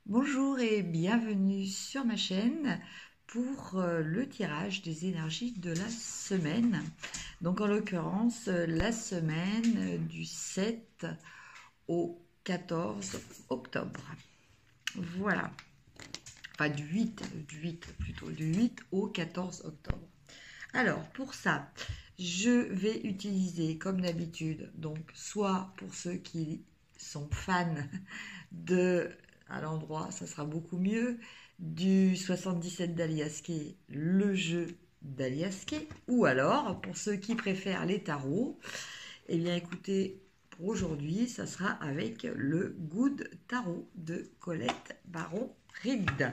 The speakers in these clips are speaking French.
Bonjour et bienvenue sur ma chaîne pour le tirage des énergies de la semaine. Donc en l'occurrence, la semaine du 7 au 14 octobre. Voilà. Enfin du 8 plutôt, du 8 au 14 octobre. Alors pour ça, je vais utiliser comme d'habitude, donc soit pour ceux qui sont fans de à l'endroit, ça sera beaucoup mieux, du 77 d'Aliaské, le jeu d'Aliaské, ou alors, pour ceux qui préfèrent les tarots, eh bien écoutez, pour aujourd'hui, ça sera avec le Good Tarot de Colette Baron-Reid.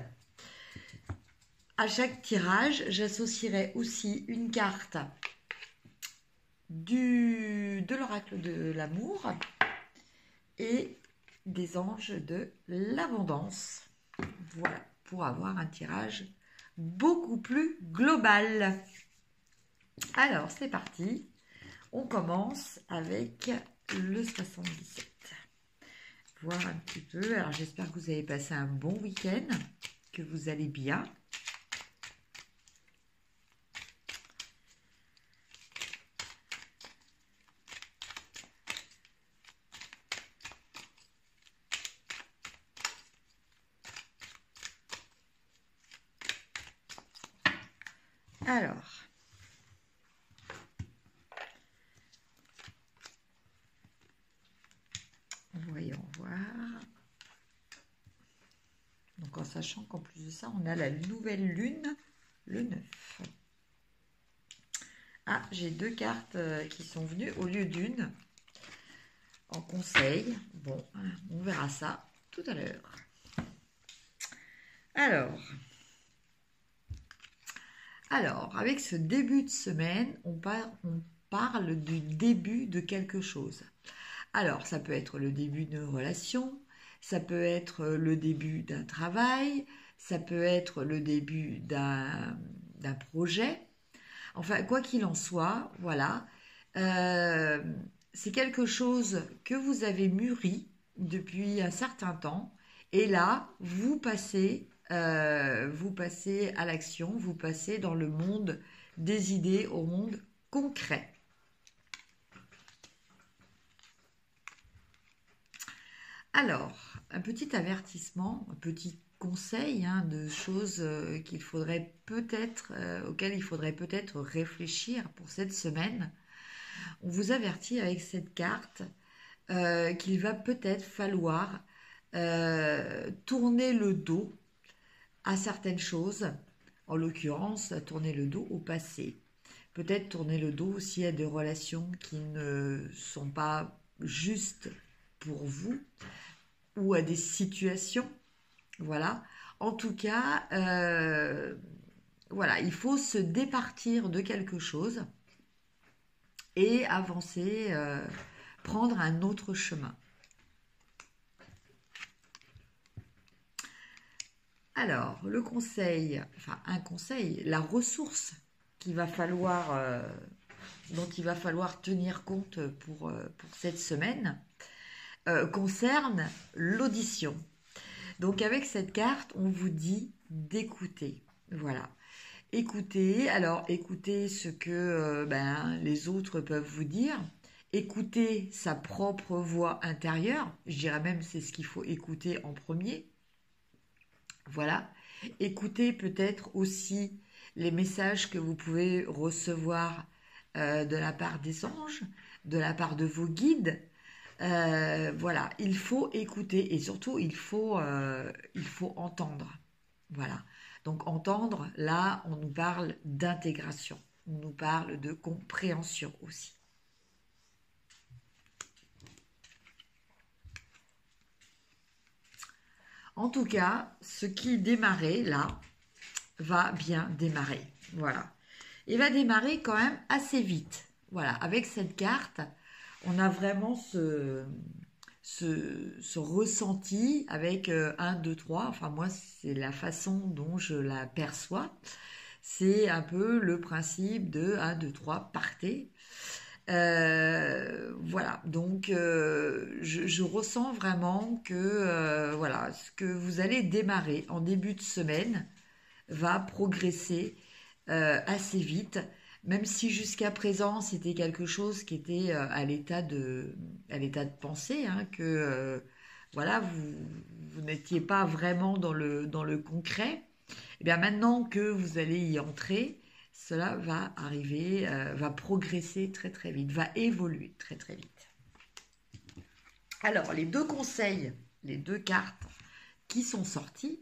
À chaque tirage, j'associerai aussi une carte de l'oracle de l'amour et des anges de l'abondance. Voilà, pour avoir un tirage beaucoup plus global. Alors, c'est parti. On commence avec le 77. Voir un petit peu. Alors, j'espère que vous avez passé un bon week-end, que vous allez bien. Alors, voyons voir. Donc, en sachant qu'en plus de ça, on a la nouvelle lune, le 9. Ah, j'ai deux cartes qui sont venues au lieu d'une en conseil. Bon, on verra ça tout à l'heure. Alors, avec ce début de semaine, on parle du début de quelque chose. Alors, ça peut être le début d'une relation, ça peut être le début d'un travail, ça peut être le début d'un projet. Enfin, quoi qu'il en soit, voilà. Euh, c'est quelque chose que vous avez mûri depuis un certain temps. Et là, vous passez à l'action, vous passez dans le monde des idées, au monde concret. Alors, un petit avertissement, un petit conseil de choses auxquelles il faudrait peut-être réfléchir pour cette semaine. On vous avertit avec cette carte qu'il va peut-être falloir tourner le dos à certaines choses, en l'occurrence tourner le dos au passé. Peut-être tourner le dos aussi à des relations qui ne sont pas justes pour vous ou à des situations. Voilà. En tout cas, voilà, il faut se départir de quelque chose et avancer, prendre un autre chemin. Alors, le conseil, enfin un conseil, la ressource dont il va falloir tenir compte pour cette semaine, concerne l'audition. Donc avec cette carte, on vous dit d'écouter. Voilà. Écoutez, alors écoutez ce que les autres peuvent vous dire. Écoutez sa propre voix intérieure. Je dirais même c'est ce qu'il faut écouter en premier. Voilà. Écoutez peut-être aussi les messages que vous pouvez recevoir de la part des anges, de la part de vos guides. Voilà, il faut écouter et surtout il faut entendre. Voilà. Donc entendre, là, on nous parle d'intégration, on nous parle de compréhension aussi. En tout cas, ce qui démarrait là va bien démarrer. Voilà. Il va démarrer quand même assez vite. Voilà. Avec cette carte, on a vraiment ce ressenti avec 1, 2, 3. Enfin, moi, c'est la façon dont je la perçois. C'est un peu le principe de 1, 2, 3, partez. Voilà, donc je ressens vraiment que voilà, ce que vous allez démarrer en début de semaine va progresser assez vite, même si jusqu'à présent c'était quelque chose qui était à l'état de pensée, hein, que voilà, vous n'étiez pas vraiment dans le concret. Et bien maintenant que vous allez y entrer, cela va arriver, va progresser très très vite, va évoluer très très vite. Alors, les deux conseils, les deux cartes qui sont sorties.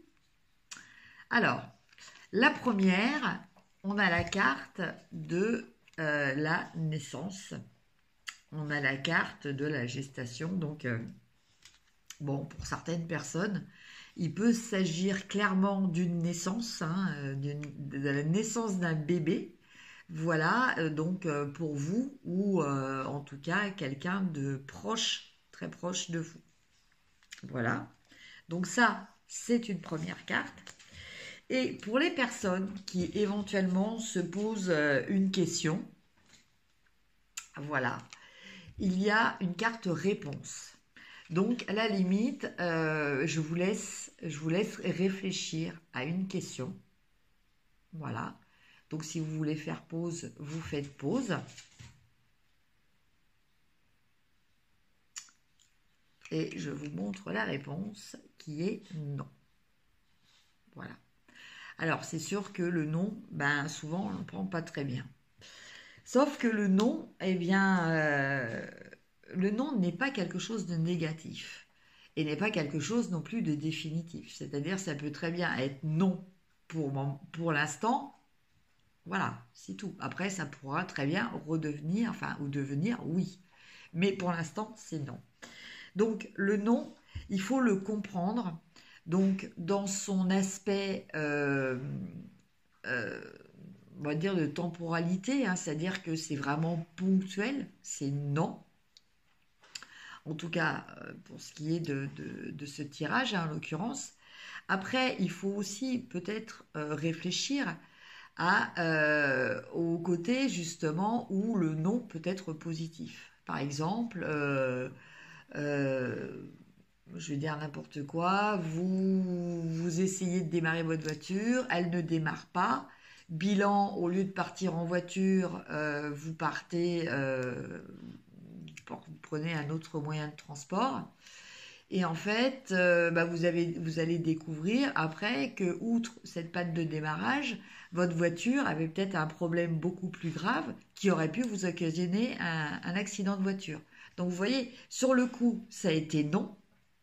Alors, la première, on a la carte de la naissance. On a la carte de la gestation. Donc, bon, pour certaines personnes, il peut s'agir clairement d'une naissance, hein, de la naissance d'un bébé. Voilà, donc pour vous, ou en tout cas quelqu'un de proche, très proche de vous. Voilà, donc ça, c'est une première carte. Et pour les personnes qui éventuellement se posent une question, voilà, il y a une carte réponse. Donc, à la limite, je vous laisse réfléchir à une question. Voilà. Donc, si vous voulez faire pause, vous faites pause. Et je vous montre la réponse qui est non. Voilà. Alors, c'est sûr que le non, ben, souvent, on ne le prend pas très bien. Sauf que le non, eh bien, le non n'est pas quelque chose de négatif et n'est pas quelque chose non plus de définitif. C'est-à-dire, ça peut très bien être non pour l'instant, voilà, c'est tout. Après, ça pourra très bien redevenir, enfin, ou devenir oui. Mais pour l'instant, c'est non. Donc, le non, il faut le comprendre. Donc, dans son aspect, euh, on va dire, de temporalité, hein, c'est-à-dire que c'est vraiment ponctuel, c'est non. En tout cas, pour ce qui est de ce tirage, hein, en l'occurrence. Après, il faut aussi peut-être réfléchir au côté justement où le non peut être positif. Par exemple, euh, je vais dire n'importe quoi, vous essayez de démarrer votre voiture, elle ne démarre pas. Bilan, au lieu de partir en voiture, vous partez, vous prenez un autre moyen de transport. Et en fait, bah, vous allez découvrir après que, outre cette panne de démarrage, votre voiture avait peut-être un problème beaucoup plus grave qui aurait pu vous occasionner un accident de voiture. Donc vous voyez, sur le coup, ça a été non,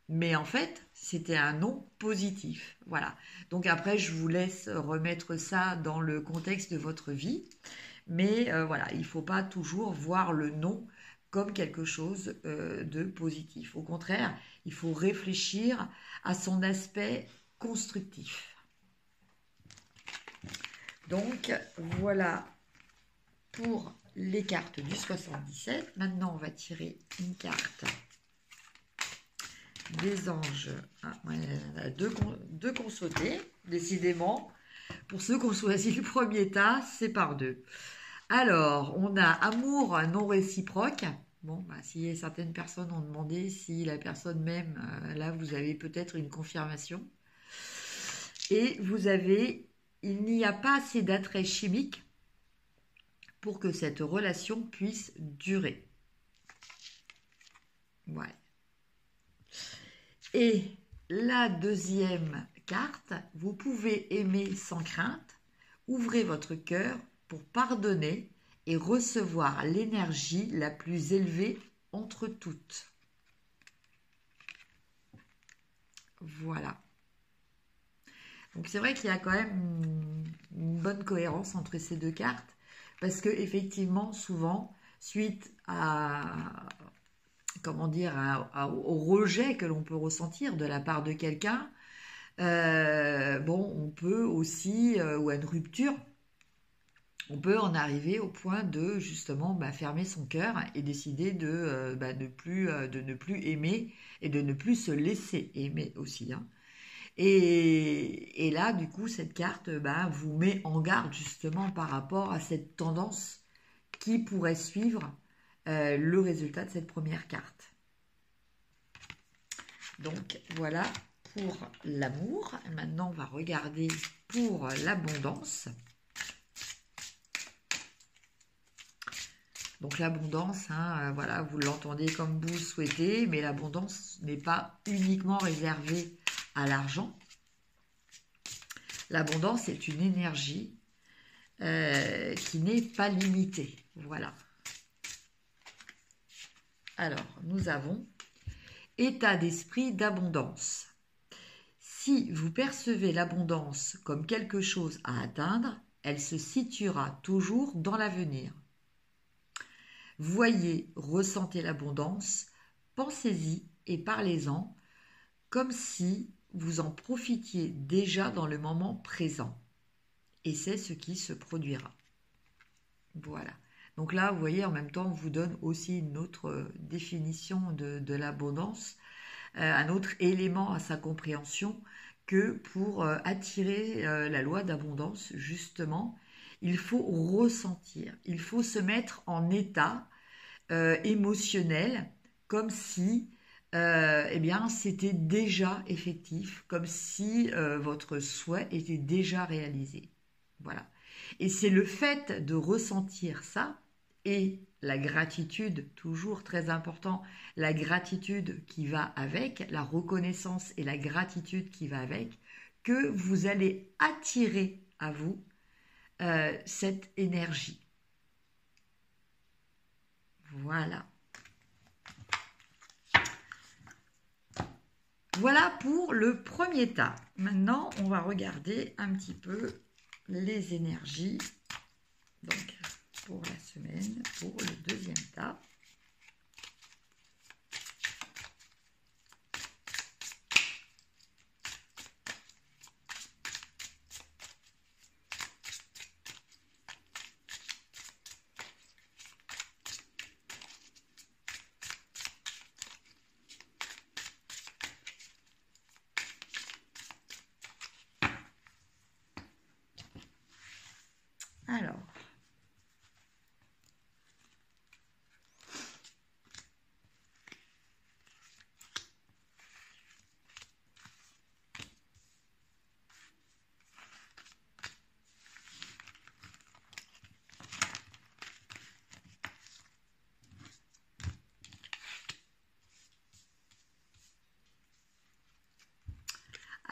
mais en fait, c'était un non positif. Voilà. Donc après, je vous laisse remettre ça dans le contexte de votre vie. Mais voilà, il ne faut pas toujours voir le non comme quelque chose de positif. Au contraire, il faut réfléchir à son aspect constructif. Donc voilà pour les cartes du 77. Maintenant, on va tirer une carte des anges. Ah, ouais, il y en a deux qu'on sautait, décidément. Pour ceux qui ont choisi le premier tas, c'est par deux. Alors, on a amour non réciproque. Bon, bah, si certaines personnes ont demandé si la personne même, là, vous avez peut-être une confirmation. Et vous avez, il n'y a pas assez d'attrait chimique pour que cette relation puisse durer. Ouais. Et la deuxième carte, vous pouvez aimer sans crainte. Ouvrez votre cœur pour pardonner et recevoir l'énergie la plus élevée entre toutes. Voilà. Donc c'est vrai qu'il y a quand même une bonne cohérence entre ces deux cartes, parce que effectivement, souvent, suite à, comment dire, au rejet que l'on peut ressentir de la part de quelqu'un, bon, on peut aussi, ou à une rupture, on peut en arriver au point de justement fermer son cœur et décider de ne plus aimer et de ne plus se laisser aimer aussi, hein. Et là, du coup, cette carte vous met en garde justement par rapport à cette tendance qui pourrait suivre le résultat de cette première carte. Donc voilà pour l'amour. Maintenant, on va regarder pour l'abondance. Donc l'abondance, hein, voilà, vous l'entendez comme vous le souhaitez, mais l'abondance n'est pas uniquement réservée à l'argent. L'abondance est une énergie qui n'est pas limitée. Voilà. Alors, nous avons état d'esprit d'abondance. Si vous percevez l'abondance comme quelque chose à atteindre, elle se situera toujours dans l'avenir. Voyez, ressentez l'abondance, pensez-y et parlez-en comme si vous en profitiez déjà dans le moment présent. Et c'est ce qui se produira. Voilà. Donc là, vous voyez, en même temps, on vous donne aussi une autre définition de l'abondance, un autre élément à sa compréhension que pour attirer la loi d'abondance, justement, il faut ressentir, il faut se mettre en état émotionnel, comme si eh bien, c'était déjà effectif, comme si votre souhait était déjà réalisé. Voilà. Et c'est le fait de ressentir ça et la gratitude, toujours très important, la gratitude qui va avec, la reconnaissance et la gratitude qui va avec, que vous allez attirer à vous cette énergie. Voilà. Voilà pour le premier tas. Maintenant, on va regarder un petit peu les énergies. Donc, pour la semaine, pour le deuxième tas.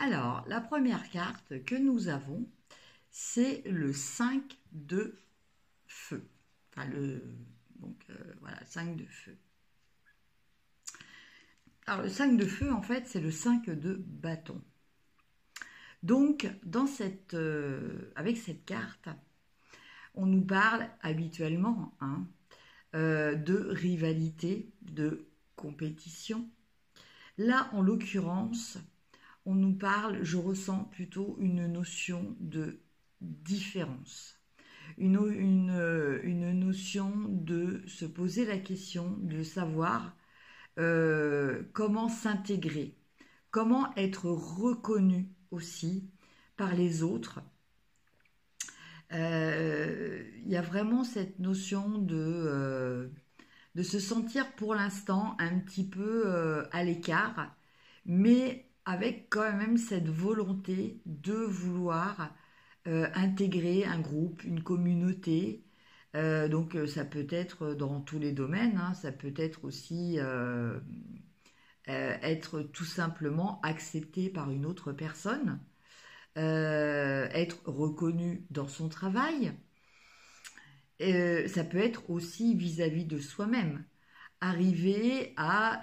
Alors, la première carte que nous avons, c'est le 5 de feu. Enfin, voilà, 5 de feu. Alors, le 5 de feu, en fait, c'est le 5 de bâton. Donc, avec cette carte, on nous parle habituellement de rivalité, de compétition. Là, en l'occurrence, on nous parle, je ressens plutôt une notion de différence. Une notion de se poser la question, de savoir comment s'intégrer, comment être reconnu aussi par les autres. Il y a vraiment cette notion de se sentir pour l'instant un petit peu à l'écart, mais avec quand même cette volonté de vouloir intégrer un groupe, une communauté. Donc ça peut être dans tous les domaines, hein, ça peut être aussi être tout simplement accepté par une autre personne, être reconnu dans son travail. Ça peut être aussi vis-à-vis de soi-même, arriver à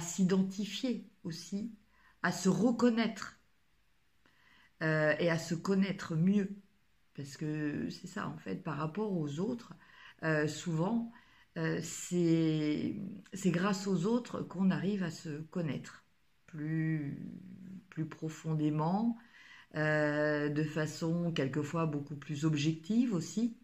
s'identifier aussi, à se reconnaître et à se connaître mieux. Parce que c'est ça, en fait, par rapport aux autres, souvent, c'est grâce aux autres qu'on arrive à se connaître plus profondément, de façon quelquefois beaucoup plus objective aussi.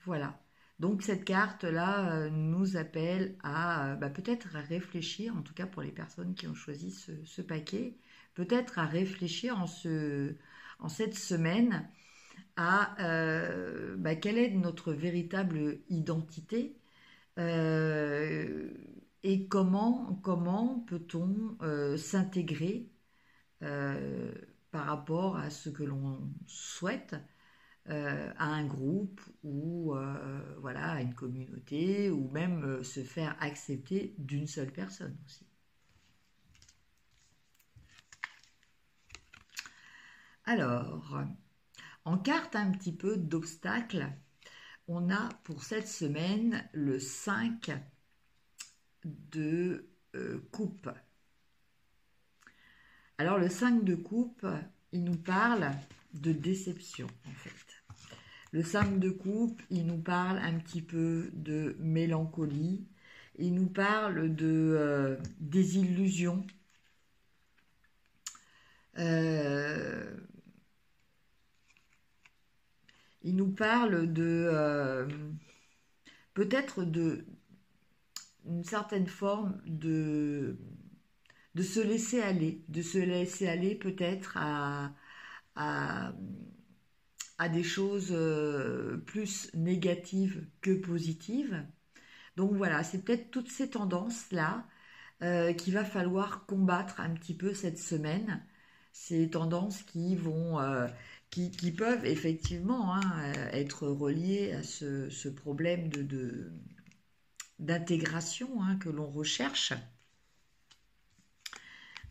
Voilà. Donc cette carte-là nous appelle à peut-être à réfléchir, en tout cas pour les personnes qui ont choisi ce paquet, peut-être à réfléchir en cette semaine quelle est notre véritable identité et comment peut-on s'intégrer euh, par rapport à ce que l'on souhaite à un groupe ou voilà, à une communauté ou même se faire accepter d'une seule personne aussi. Alors, en carte un petit peu d'obstacles, on a pour cette semaine le 5 de coupe. Alors le 5 de coupe, il nous parle de déception en fait. Le 5 de coupe, il nous parle un petit peu de mélancolie, il nous parle de désillusion. Il nous parle de peut-être de une certaine forme de se laisser aller peut-être à, à des choses plus négatives que positives. Donc voilà, c'est peut-être toutes ces tendances-là qu'il va falloir combattre un petit peu cette semaine. Ces tendances qui vont, qui peuvent effectivement être reliées à ce problème d'intégration que l'on recherche.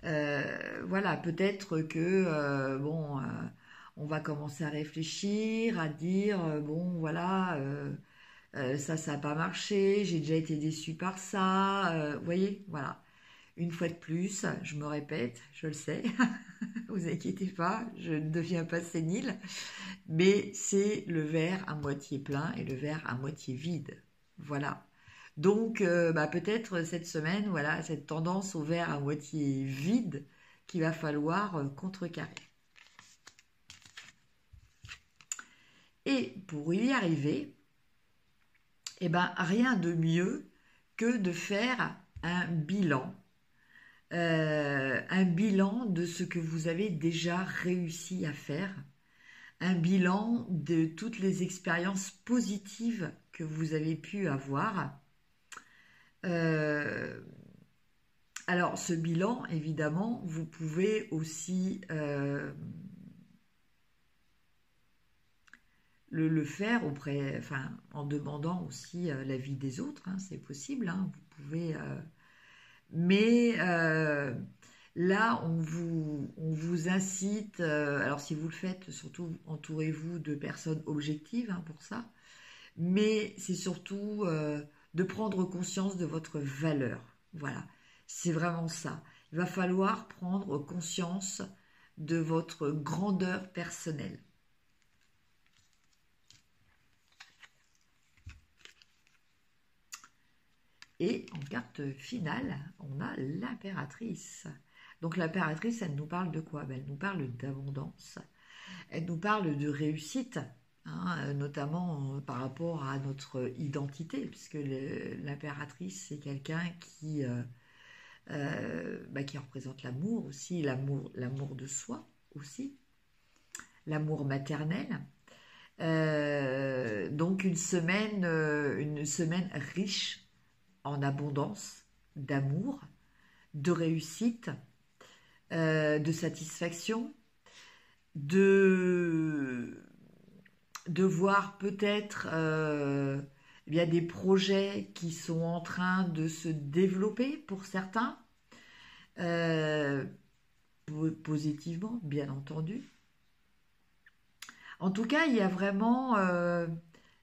Voilà, peut-être que on va commencer à réfléchir, à dire bon voilà, ça n'a pas marché, j'ai déjà été déçue par ça, vous voyez, voilà. Une fois de plus, je me répète, je le sais, vous inquiétez pas, je ne deviens pas sénile, mais c'est le verre à moitié plein et le verre à moitié vide, voilà. Donc, peut-être cette semaine, voilà, cette tendance au verre à moitié vide qu'il va falloir contrecarrer. Et pour y arriver, rien de mieux que de faire un bilan de ce que vous avez déjà réussi à faire, un bilan de toutes les expériences positives que vous avez pu avoir. Alors ce bilan, évidemment, vous pouvez aussi le faire en demandant aussi l'avis des autres, c'est possible, vous pouvez... mais là, on vous incite, alors si vous le faites, surtout entourez-vous de personnes objectives pour ça, mais c'est surtout de prendre conscience de votre valeur. Voilà, c'est vraiment ça. Il va falloir prendre conscience de votre grandeur personnelle. Et en carte finale, on a l'impératrice. Donc l'impératrice, elle nous parle de quoi? Elle nous parle d'abondance. Elle nous parle de réussite, notamment par rapport à notre identité, puisque l'impératrice, c'est quelqu'un qui représente l'amour aussi, l'amour de soi aussi, l'amour maternel. Donc une semaine riche en abondance, d'amour, de réussite, de satisfaction, de voir peut-être des projets qui sont en train de se développer pour certains, positivement, bien entendu. En tout cas, il y a vraiment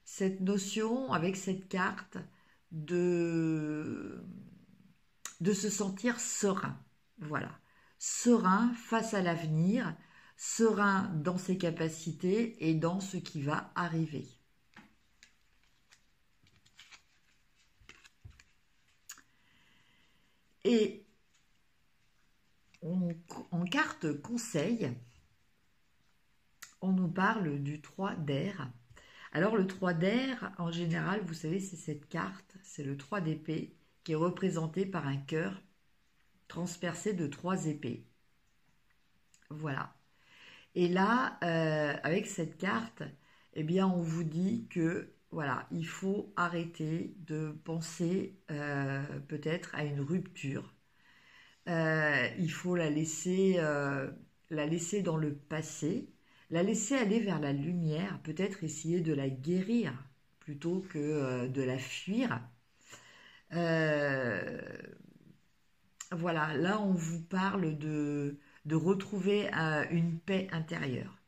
cette notion avec cette carte de se sentir serein. Voilà. Serein face à l'avenir, serein dans ses capacités et dans ce qui va arriver. Et en carte conseil, on nous parle du 3 d'air. Alors le 3 d'air, en général, vous savez, c'est cette carte, c'est le 3 d'épée qui est représenté par un cœur transpercé de 3 épées. Voilà. Et là, avec cette carte, eh bien, on vous dit que voilà, il faut arrêter de penser peut-être à une rupture. Il faut la laisser dans le passé, la laisser aller vers la lumière, peut-être essayer de la guérir plutôt que de la fuir. Euh, voilà, là on vous parle de retrouver une paix intérieure.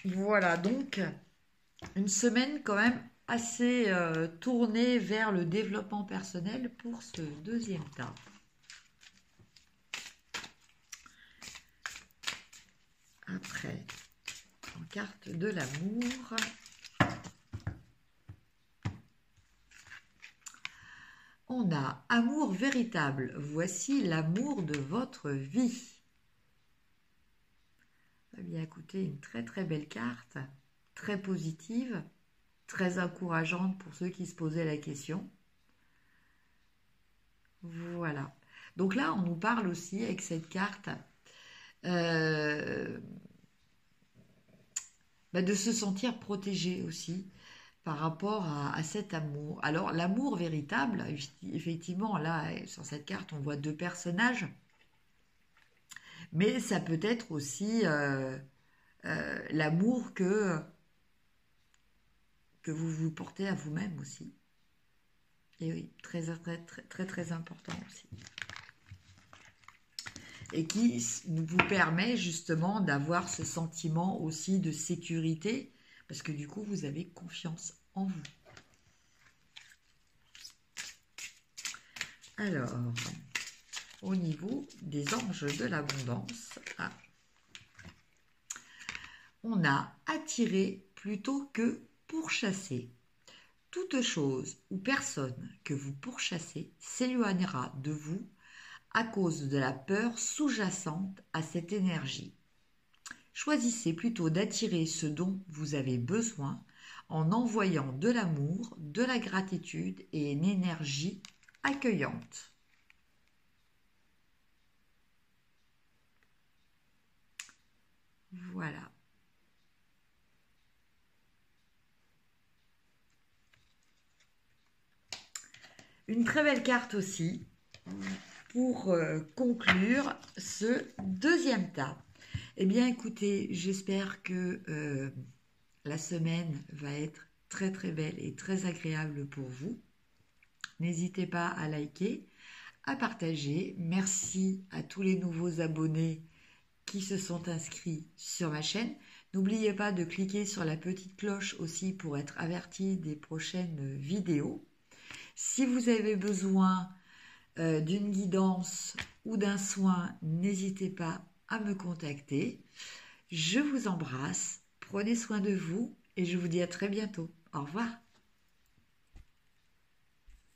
Voilà, donc une semaine quand même assez tournée vers le développement personnel pour ce deuxième tas. Après, en carte de l'amour, on a amour véritable. Voici l'amour de votre vie. Eh bien, écoutez, une très très belle carte, très positive, très encourageante pour ceux qui se posaient la question. Voilà. Donc là, on nous parle aussi avec cette carte de se sentir protégé aussi par rapport à cet amour. Alors, l'amour véritable, effectivement, là, sur cette carte, on voit deux personnages, mais ça peut être aussi l'amour que vous vous portez à vous-même aussi. Et oui, très, très, très, très, très important aussi. Et qui vous permet justement d'avoir ce sentiment aussi de sécurité, parce que du coup, vous avez confiance en vous. Alors, au niveau des anges de l'abondance, on a attiré plutôt que pourchasser. Toute chose ou personne que vous pourchassez s'éloignera de vous à cause de la peur sous-jacente à cette énergie. Choisissez plutôt d'attirer ce dont vous avez besoin en envoyant de l'amour, de la gratitude et une énergie accueillante. Voilà. Une très belle carte aussi pour conclure ce deuxième tas. Eh bien, écoutez, j'espère que la semaine va être très très belle et très agréable pour vous. N'hésitez pas à liker, à partager. Merci à tous les nouveaux abonnés qui se sont inscrits sur ma chaîne. N'oubliez pas de cliquer sur la petite cloche aussi pour être averti des prochaines vidéos. Si vous avez besoin d'une guidance ou d'un soin, n'hésitez pas à me contacter. Je vous embrasse, prenez soin de vous et je vous dis à très bientôt. Au revoir.